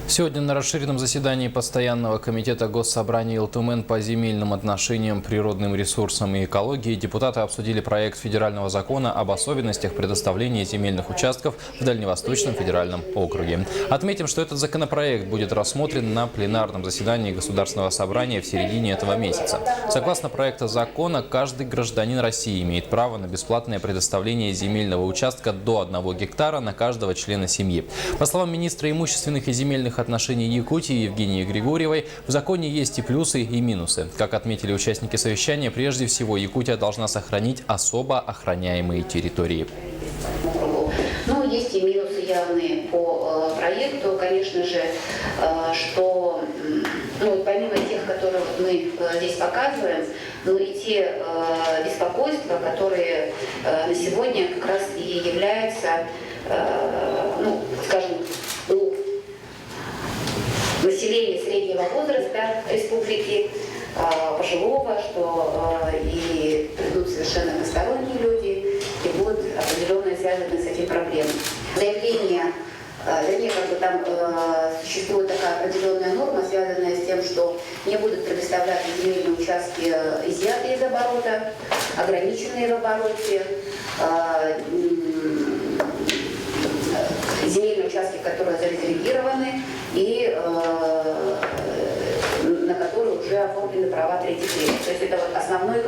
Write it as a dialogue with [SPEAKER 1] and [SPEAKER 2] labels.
[SPEAKER 1] Сегодня на расширенном заседании Постоянного комитета Госсобрания ЛТМН по земельным отношениям, природным ресурсам и экологии депутаты обсудили проект федерального закона об особенностях предоставления земельных участков в Дальневосточном федеральном округе. Отметим, что этот законопроект будет рассмотрен на пленарном заседании Государственного собрания в середине этого месяца. Согласно проекту закона, каждый гражданин России имеет право на бесплатное предоставление земельного участка до 1 гектара на каждого члена семьи. По словам министра имущественных и земельных отношений Якутии Евгении Григорьевой, в законе есть и плюсы, и минусы. Как отметили участники совещания, прежде всего Якутия должна сохранить особо охраняемые территории.
[SPEAKER 2] Но есть и минусы явные по проекту, конечно же, что помимо тех, которые мы здесь показываем, но и те беспокойства, которые на сегодня как раз и являются, скажем, населения среднего возраста республики, пожилого, что и придут совершенно посторонние люди, и будут определенно связаны с этим проблемы. Заявление, там существует такая определенная норма, связанная с тем, что не будут предоставляться земельные участки, изъятые из оборота, ограниченные в обороте, земельные участки, которые зарезервированы и на которые уже оформлены права третьих лиц. То есть это вот основной